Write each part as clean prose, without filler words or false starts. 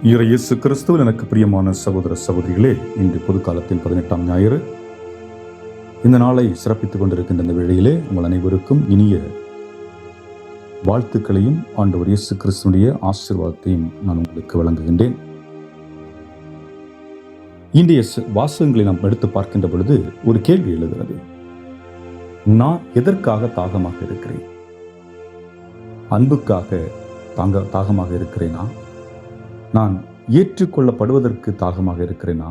இயேசு கிறிஸ்துவில் எனக்கு பிரியமான சகோதர சகோதரிகளே, இன்று பொது காலத்தின் 18ஆம் ஞாயிறு. இந்த நாளை சிறப்பித்துக் கொண்டிருக்கின்ற இந்த வேளையிலே உங்கள் அனைவருக்கும் இனிய வாழ்த்துக்களையும் ஆண்டவர் இயேசு கிறிஸ்துடைய ஆசீர்வாதத்தையும் நான் உங்களுக்கு வழங்குகின்றேன். இன்றைய வாசகங்களை நாம் எடுத்து பார்க்கின்ற பொழுது ஒரு கேள்வி எழுகிறது. நான் எதற்காக தாகமாக இருக்கிறேன்? அன்புக்காக தாகமாக இருக்கிறேனா? நான் ஏற்றுக்கொள்ளப்படுவதற்கு தாகமாக இருக்கிறேனா?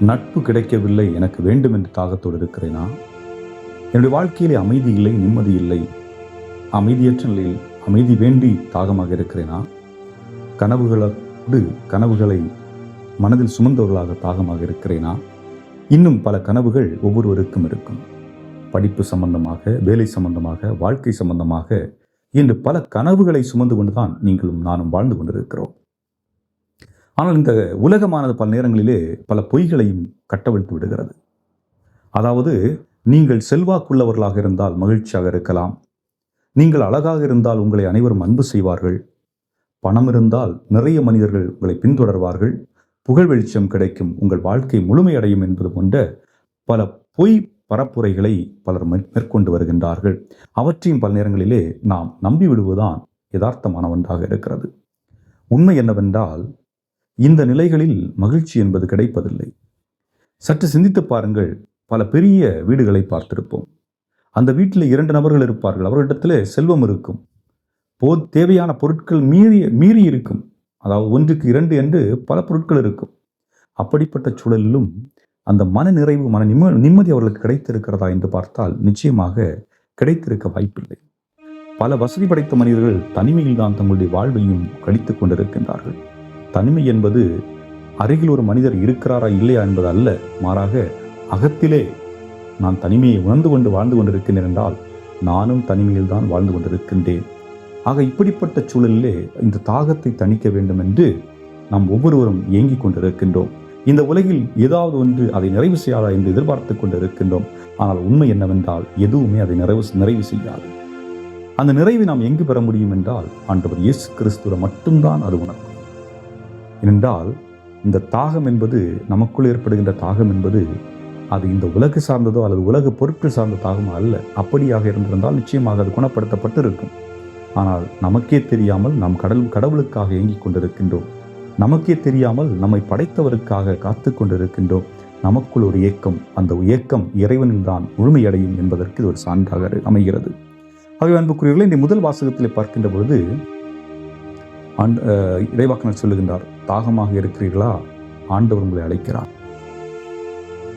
நட்பு கிடைக்கவில்லை, எனக்கு வேண்டும் என்று தாகத்தோடு இருக்கிறேனா? என்னுடைய வாழ்க்கையிலே அமைதி இல்லை, நிம்மதி இல்லை, அமைதியற்ற நிலையில் அமைதி வேண்டி தாகமாக இருக்கிறேனா? கனவுகளை மனதில் சுமந்தவர்களாக தாகமாக இருக்கிறேனா? இன்னும் பல கனவுகள் ஒவ்வொருவருக்கும் இருக்கும். படிப்பு சம்பந்தமாக, வேலை சம்பந்தமாக, வாழ்க்கை சம்பந்தமாக இன்று பல கனவுகளை சுமந்து கொண்டுதான் நீங்களும் நானும் வாழ்ந்து கொண்டிருக்கிறோம். ஆனால் இந்த உலகமானது பல நேரங்களிலே பல பொய்களையும் கட்டவிழ்த்து விடுகிறது. அதாவது, நீங்கள் செல்வாக்குள்ளவர்களாக இருந்தால் மகிழ்ச்சியாக இருக்கலாம், நீங்கள் அழகாக இருந்தால் உங்களை அனைவரும் அன்பு செய்வார்கள், பணம் இருந்தால் நிறைய மனிதர்கள் உங்களை பின்தொடர்வார்கள், புகழ் வெளிச்சம் கிடைக்கும், உங்கள் வாழ்க்கை முழுமையடையும் என்பது போன்ற பல பொய் பரப்புரைகளை பலர் மேற்கொண்டு வருகின்றார்கள். அவற்றையும் பல நேரங்களிலே நாம் நம்பிவிடுவதுதான் யதார்த்தமான ஒன்றாக இருக்கிறது. உண்மை என்னவென்றால், இந்த நிலைகளில் மகிழ்ச்சி என்பது கிடைப்பதில்லை. சற்று சிந்தித்து பாருங்கள். பல பெரிய வீடுகளை பார்த்திருப்போம். அந்த வீட்டில் 2 நபர்கள் இருப்பார்கள். அவர்களிடத்தில் செல்வம் இருக்கும், தேவையான பொருட்கள் மீறி இருக்கும். அதாவது 1க்கு 2 என்று பல பொருட்கள் இருக்கும். அப்படிப்பட்ட சூழலிலும் அந்த மன நிறைவு, நிம்மதி அவர்களுக்கு கிடைத்திருக்கிறதா என்று பார்த்தால் நிச்சயமாக கிடைத்திருக்க வாய்ப்பில்லை. பல வசதி படைத்த மனிதர்கள் தனிமையில் தான் தங்களுடைய வாழ்வையும் கழித்துக் கொண்டிருக்கின்றார்கள். தனிமை என்பது அருகில் ஒரு மனிதர் இருக்கிறாரா இல்லையா என்பது அல்ல, மாறாக அகத்திலே நான் தனிமையை உணர்ந்து கொண்டு வாழ்ந்து கொண்டிருக்கின்றேன் என்றால் நானும் தனிமையில் தான் வாழ்ந்து கொண்டிருக்கின்றேன். ஆக இப்படிப்பட்ட சூழலிலே இந்த தாகத்தை தணிக்க வேண்டும் என்று நாம் ஒவ்வொருவரும் ஏங்கிக் கொண்டிருக்கின்றோம். இந்த உலகில் ஏதாவது ஒன்று அதை நிறைவு செய்யாதா என்று எதிர்பார்த்து கொண்டிருக்கின்றோம். ஆனால் உண்மை என்னவென்றால் எதுவுமே அதை நிறைவு செய்யாது. அந்த நிறைவை நாம் எங்கு பெற முடியும் என்றால் ஆண்டவர் இயேசு கிறிஸ்துவை மட்டும்தான் அது உணர்க்கும். ஏனென்றால் இந்த தாகம் என்பது, நமக்குள் ஏற்படுகின்ற தாகம் என்பது, அது இந்த உலகு சார்ந்ததோ அல்லது உலக பொருட்கள் சார்ந்த தாகமோ அல்ல. அப்படியாக இருந்திருந்தால் நிச்சயமாக அது குணப்படுத்தப்பட்டு இருக்கும். ஆனால் நமக்கே தெரியாமல் நாம் கடவுளுக்காக ஏங்கிக் கொண்டிருக்கின்றோம். நமக்கே தெரியாமல் நம்மை படைத்தவருக்காக காத்து கொண்டிருக்கின்றோம். நமக்குள் ஒரு ஏக்கம், அந்த ஏக்கம் இறைவனில் தான் முழுமையடையும் என்பதற்கு இது ஒரு சான்றாக அமைகிறது. ஆகவே அன்புக்குரியவர்களே, இந்த முதல் வாசகத்திலே பார்க்கின்ற பொழுது இறைவாக்கினர் சொல்லுகின்றார், தாகமாக இருக்கிறீர்களா? ஆண்டவர் உங்களை அழைக்கிறார்.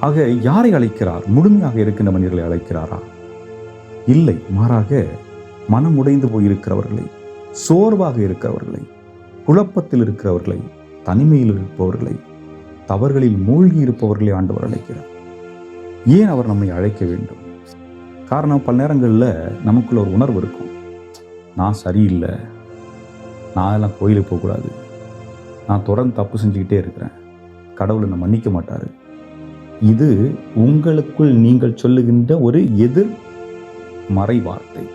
ஆக யாரை அழைக்கிறார்? முழுமையாக இருக்கின்ற மனிதர்களை அழைக்கிறாரா? இல்லை, மாறாக மனம் உடைந்து போயிருக்கிறவர்களை, சோர்வாக இருக்கிறவர்களை, குழப்பத்தில் இருக்கிறவர்களை, தனிமையில் இருப்பவர்களை, தவறுகளில் மூழ்கி இருப்பவர்களை ஆண்டவர் அழைக்கிறார். ஏன் அவர் நம்மை அழைக்க வேண்டும்? காரணம், பல நேரங்களில் நமக்குள்ள ஒரு உணர்வு இருக்கும். நான் சரியில்லை, நான் எல்லாம் கோயிலுக்கு போகக்கூடாது, நான் தொடர்ந்து தப்பு செஞ்சுக்கிட்டே இருக்கிறேன், கடவுள் என்னை மன்னிக்க மாட்டார். இது உங்களுக்குள் நீங்கள் சொல்லுகின்ற ஒரு எதிர்மறை வார்த்தை.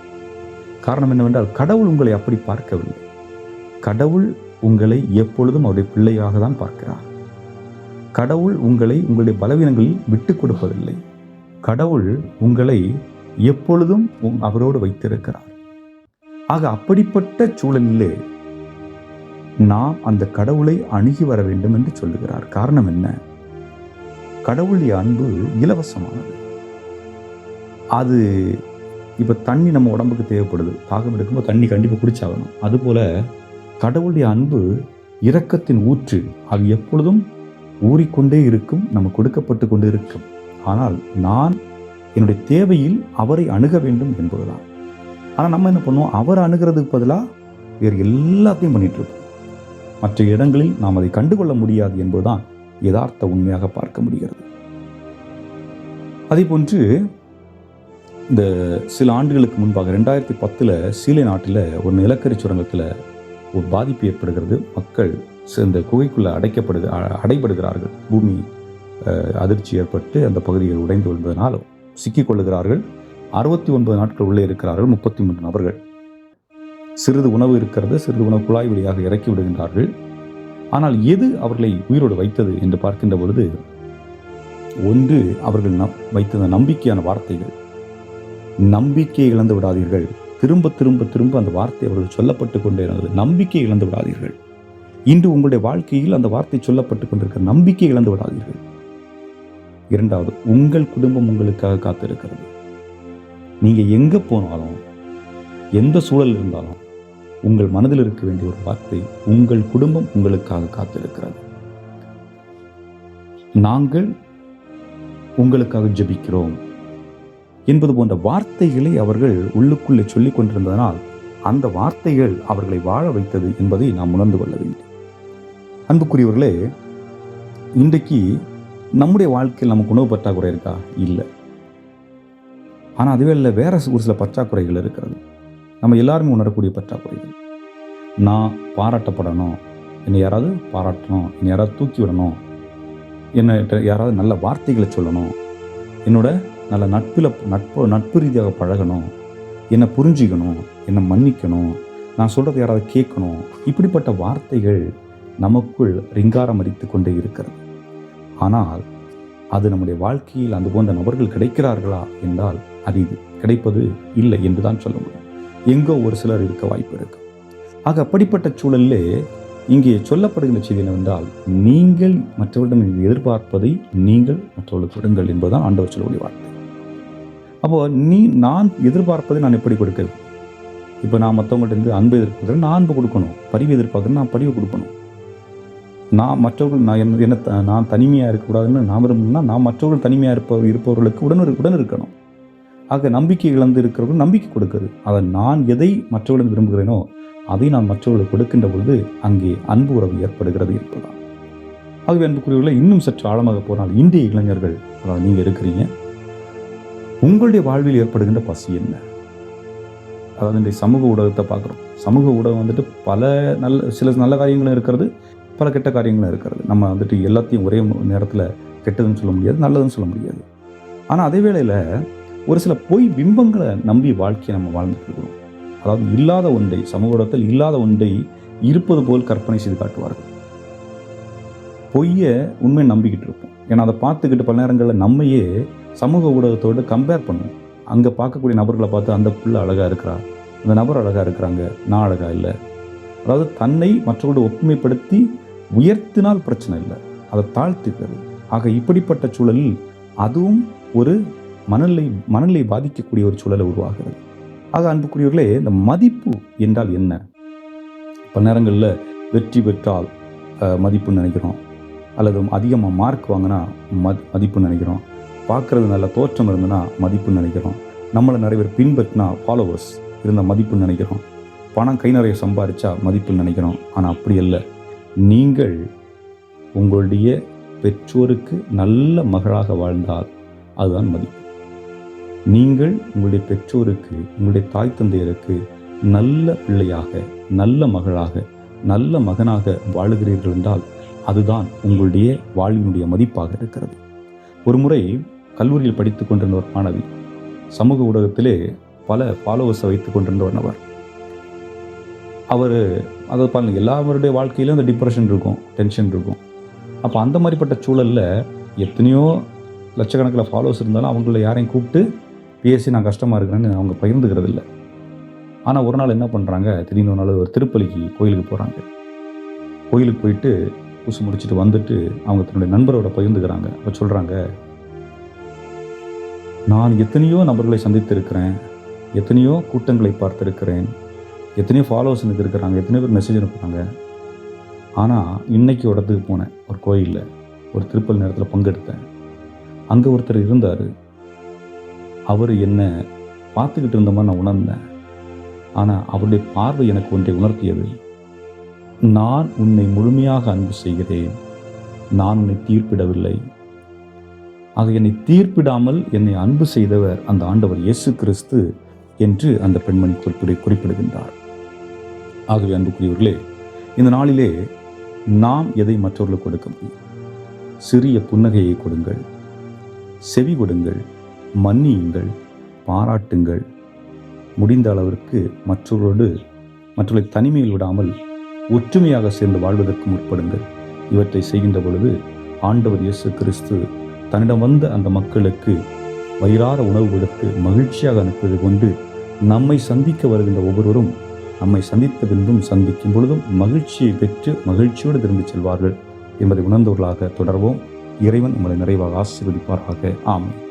காரணம் என்னவென்றால், கடவுள் உங்களை அப்படி பார்க்கவில்லை. கடவுள் உங்களை எப்பொழுதும் அவருடைய பிள்ளையாக தான் பார்க்கிறார். கடவுள் உங்களை உங்களுடைய பலவீனங்களில் விட்டு கொடுப்பதில்லை. கடவுள் உங்களை எப்பொழுதும் அவரோடு வைத்திருக்கிறார். ஆக அப்படிப்பட்ட சூழலிலே நாம் அந்த கடவுளை அணுகி வர வேண்டும் என்று சொல்லுகிறார். காரணம் என்ன? கடவுளுடைய அன்பு இலவசமானது. அது இப்போ தண்ணி நம்ம உடம்புக்கு தேவைப்படுது, தாகம் எடுக்கும்போது தண்ணி கண்டிப்பாக குடிச்சாகணும். அதுபோல கடவுளுடைய அன்பு இரக்கத்தின் ஊற்று, அது எப்பொழுதும் ஊறிக்கொண்டே இருக்கும், நம்ம கொடுக்கப்பட்டு கொண்டே இருக்கும். ஆனால் நான் என்னுடைய தேவையில் அவரை அணுக வேண்டும் என்பதுதான். ஆனால் நம்ம என்ன பண்ணுவோம்? அவரை அணுகிறதுக்கு பதிலாக வேறு எல்லாத்தையும் பண்ணிட்டு இருப்போம். மற்ற இடங்களில் நாம் அதை கண்டுகொள்ள முடியாது என்பதுதான் யதார்த்த உண்மையாக பார்க்க முடிகிறது. அதே போன்று இந்த சில ஆண்டுகளுக்கு முன்பாக 2010 சீலை நாட்டில் ஒரு நிலக்கரி சுரங்கத்தில் ஒரு பாதிப்பு ஏற்படுகிறது. மக்கள் இந்த குகைக்குள்ளே அடைபடுகிறார்கள். பூமி அதிர்ச்சி ஏற்பட்டு அந்த பகுதிகள் உடைந்து விழுந்ததனால் சிக்கிக்கொள்ளுகிறார்கள். 69 நாட்கள் உள்ளே இருக்கிறார்கள். 33 நபர்கள். சிறிது உணவு இருக்கிறது, சிறிது உணவு குழாய் வழியாக இறக்கி விடுகின்றார்கள். ஆனால் எது அவர்களை உயிரோடு வைத்தது என்று பார்க்கின்ற பொழுது, ஒன்று அவர்கள் வைத்திருந்த நம்பிக்கையான வார்த்தைகள். நம்பிக்கையை இழந்து விடாதீர்கள். திரும்ப திரும்ப திரும்ப அந்த வார்த்தை அவர்கள் சொல்லப்பட்டு கொண்டே இருந்தது. நம்பிக்கையை இழந்து விடாதீர்கள். இன்று உங்களுடைய வாழ்க்கையில் அந்த வார்த்தை சொல்லப்பட்டு கொண்டிருக்கிற நம்பிக்கை இழந்து விடாதீர்கள். இரண்டாவது, உங்கள் குடும்பம் உங்களுக்காக காத்திருக்கிறது. நீங்க எங்க போனாலும், எந்த சூழல் இருந்தாலும், உங்கள் மனதில் இருக்க வேண்டிய ஒரு வார்த்தை, உங்கள் குடும்பம் உங்களுக்காக காத்திருக்கிறது. நாங்கள் உங்களுக்காக ஜெபிக்கிறோம் என்பது போன்ற வார்த்தைகளை அவர்கள் உள்ளுக்குள்ளே சொல்லிக் கொண்டிருந்ததனால் அந்த வார்த்தைகள் அவர்களை வாழ வைத்தது என்பதை நாம் உணர்ந்து கொள்ள வேண்டும். அன்புக்குரியவர்களே, இன்றைக்கு நம்முடைய வாழ்க்கையில் நமக்கு உணவு பற்றாக்குறை இருக்கா? இல்லை. ஆனால் அதுவே இல்லை, வேற ஒரு சில பற்றாக்குறைகள் இருக்கிறது. நம்ம எல்லாருமே உணரக்கூடிய பற்றாக்குறைகள். நான் பாராட்டப்படணும், என்னை யாராவது பாராட்டணும், என்னை யாராவது தூக்கி விடணும், என்னை யாராவது நல்ல வார்த்தைகளை சொல்லணும், என்னோட நல்ல நட்பு ரீதியாக பழகணும், என்னை புரிஞ்சிக்கணும், என்னை மன்னிக்கணும், நான் சொல்கிறத யாராவது கேட்கணும். இப்படிப்பட்ட வார்த்தைகள் நமக்குள் ரிங்காரம் அடித்து கொண்டே இருக்கிறது. ஆனால் அது நம்முடைய வாழ்க்கையில் அந்த போன்ற நபர்கள் கிடைக்கிறார்களா என்றால் அரிது. கிடைப்பது இல்லை என்று தான் சொல்ல முடியும். எங்கோ ஒரு சிலர் இருக்க வாய்ப்பு இருக்கு. ஆக அப்படிப்பட்ட சூழலிலே இங்கே சொல்லப்படுகின்ற செய்தி என்னவென்றால், நீங்கள் மற்றவர்களிடம் எதிர்பார்ப்பதை நீங்கள் மற்றவர்களுக்கு கொடுங்கள் என்பதுதான் ஆண்டவர் சொல்லக்கூடிய வார்த்தை. அப்போ நான் எதிர்பார்ப்பதை நான் எப்படி கொடுக்கிறது? இப்போ நான் மற்றவங்கள்ட்ட அன்பு எதிர்பார்க்கிறேன், நான் அன்பு கொடுக்கணும். பரிவு எதிர்பார்க்குறேன், நான் பரிவு கொடுக்கணும். நான் மற்றவர்கள் நான் தனிமையாக இருக்கக்கூடாதுன்னு நான் விரும்புனா, நான் மற்றவர்கள் தனிமையாக இருப்பவர்களுக்கு உடன் இருக்கணும். ஆக நம்பிக்கை இழந்து இருக்கிறவர்கள் நம்பிக்கை கொடுக்குது. அதை நான் எதை மற்றவர்களும் விரும்புகிறேனோ அதை நான் மற்றவர்களுக்கு கொடுக்கின்ற பொழுது அங்கே அன்பு உறவு ஏற்படுகிறது என்பதுதான். ஆகவே அன்புக்குரியவர்களை இன்னும் சற்று ஆழமாக போனால், இந்திய இளைஞர்கள், அதாவது நீங்கள் இருக்கிறீங்க, உங்களுடைய வாழ்வில் ஏற்படுகின்ற பசி என்ன? அதாவது இந்த சமூக ஊடகத்தை பார்க்குறோம். சமூக ஊடகம் பல சில நல்ல காரியங்களும் இருக்கிறது, பல கெட்ட காரியங்களும் இருக்கிறது. நம்ம எல்லாத்தையும் ஒரே நேரத்தில் கெட்டதுன்னு சொல்ல முடியாது, நல்லதுன்னு சொல்ல முடியாது. ஆனால் அதே வேளையில் ஒரு சில பொய் பிம்பங்களை நம்பி வாழ்க்கையை நம்ம வாழ்ந்துட்டு இருக்கிறோம். அதாவது இல்லாத ஒன்றை, சமூக ஊடகத்தில் இல்லாத ஒன்றை இருப்பது போல் கற்பனை செய்து காட்டுவார்கள். பொய்யை உண்மையை நம்பிக்கிட்டு இருப்போம். ஏன்னா அதை பார்த்துக்கிட்டு பல நேரங்களில் நம்மையே சமூக ஊடகத்தோடு கம்பேர் பண்ணுவோம். அங்கே பார்க்கக்கூடிய நபர்களை பார்த்து அந்த பிள்ளை அழகாக இருக்கிறா, அந்த நபர் அழகாக இருக்கிறாங்க, நான் அழகாக இல்லை. அதாவது தன்னை மற்றவர்களோடு ஒப்புமைப்படுத்தி உயர்த்தினால் பிரச்சனை இல்லை, அதை தாழ்த்துக்கிறது. ஆக இப்படிப்பட்ட சூழலில் அதுவும் ஒரு மனநிலை பாதிக்கக்கூடிய ஒரு சூழலை உருவாகிறது. ஆக அன்புக்குரியவர்களே, இந்த மதிப்பு என்றால் என்ன? பல நேரங்களில் வெற்றி பெற்றால் மதிப்புன்னு நினைக்கிறோம், அல்லது அதிகமாக மார்க் வாங்கினா மதிப்புன்னு நினைக்கிறோம், பார்க்குறது நல்ல தோற்றம் இருந்ததுன்னா மதிப்புன்னு நினைக்கிறோம், நம்மளை நிறைய பேர் பின்பற்றினா ஃபாலோவர்ஸ் இருந்த மதிப்புன்னு நினைக்கிறோம், பணம் கை நிறைய சம்பாதிச்சா மதிப்புன்னு நினைக்கிறோம். ஆனால் அப்படி இல்லை. நீங்கள் உங்களுடைய பெற்றோருக்கு நல்ல மகளாக வாழ்ந்தால் அதுதான் மதிப்பு. நீங்கள் உங்களுடைய பெற்றோருக்கு, உங்களுடைய தாய் தந்தையருக்கு நல்ல பிள்ளையாக, நல்ல மகளாக, நல்ல மகனாக வாழுகிறீர்கள் என்றால் அதுதான் உங்களுடைய வாழ்வினுடைய மதிப்பாக இருக்கிறது. ஒரு முறை கல்லூரியில் படித்து கொண்டிருந்த ஒரு மாணவி சமூக ஊடகத்திலே பல ஃபாலோவர்ஸை வைத்து கொண்டிருந்த ஒரு நபர். அவர் அதை பாருங்கள், எல்லாருடைய வாழ்க்கையிலும் அந்த டிப்ரெஷன் இருக்கும், டென்ஷன் இருக்கும். அப்போ அந்த மாதிரிப்பட்ட சூழலில் எத்தனையோ லட்சக்கணக்கில் ஃபாலோவர்ஸ் இருந்தாலும் அவங்கள யாரையும் கூப்பிட்டு பேசி நான் கஷ்டமாக இருக்கிறேன்னு அவங்க பகிர்ந்துக்கிறது இல்லை. ஆனால் ஒரு நாள் என்ன பண்ணுறாங்க, திடீர்னு ஒரு நாள் ஒரு திருப்பலிக்கு கோயிலுக்கு போகிறாங்க. கோயிலுக்கு போயிட்டு பூசு முடிச்சுட்டு வந்துட்டு அவங்க தன்னுடைய நண்பரோட பகிர்ந்துக்கிறாங்க. அப்போ சொல்கிறாங்க, நான் எத்தனையோ நபர்களை சந்தித்திருக்கிறேன், எத்தனையோ கூட்டங்களை பார்த்துருக்கிறேன், எத்தனையோ ஃபாலோவர்ஸ் எனக்கு இருக்கிறாங்க, எத்தனையோ பேர் மெசேஜ் அனுப்புகிறாங்க. ஆனால் இன்னைக்கு ஒரு இடத்துக்கு போனேன், ஒரு கோயிலில் ஒரு திருப்பலி நேரத்தில் பங்கெடுத்தேன். அங்கே ஒருத்தர் இருந்தார். அவர் என்னை பார்த்துக்கிட்டு இருந்த மாதிரி நான் உணர்ந்தேன். ஆனால் அவருடைய பார்வை எனக்கு ஒன்றை உணர்த்தியது. நான் உன்னை முழுமையாக அன்பு செய்கிறேன், நான் உன்னை தீர்ப்பிடவில்லை. ஆக என்னை தீர்ப்பிடாமல் என்னை அன்பு செய்தவர் அந்த ஆண்டவர் இயேசு கிறிஸ்து என்று அந்த பெண்மணி குறிப்பிடுகின்றார். ஆகவே அன்புக்குரியவர்களே, இந்த நாளிலே நாம் எதை மற்றவர்களுக்கு கொடுக்க முடியும்? சிறிய புன்னகையை கொடுங்கள், செவி கொடுங்கள், மன்னியுங்கள், பாராட்டுங்கள். முடிந்த அளவிற்கு மற்றவர்களை தனிமையில் விடாமல் ஒற்றுமையாக சேர்ந்து வாழ்வதற்கு முற்படுங்கள். இவற்றை செய்கின்ற பொழுது ஆண்டவர் இயேசு கிறிஸ்து தன்னிடம் வந்த அந்த மக்களுக்கு வயிறார உணவு கொடுத்து மகிழ்ச்சியாக அனுப்புவது கொண்டு நம்மை சந்திக்க வருகின்ற ஒவ்வொருவரும் நம்மை சந்தித்த பின்பும் சந்திக்கும் பொழுதும் மகிழ்ச்சியை பெற்று மகிழ்ச்சியோடு திரும்பிச் செல்வார்கள் என்பதை உணர்ந்தவர்களாக தொடர்வோம். இறைவன் உங்களை நிறைவாக ஆசீர்வதிப்பாராக. ஆமென்.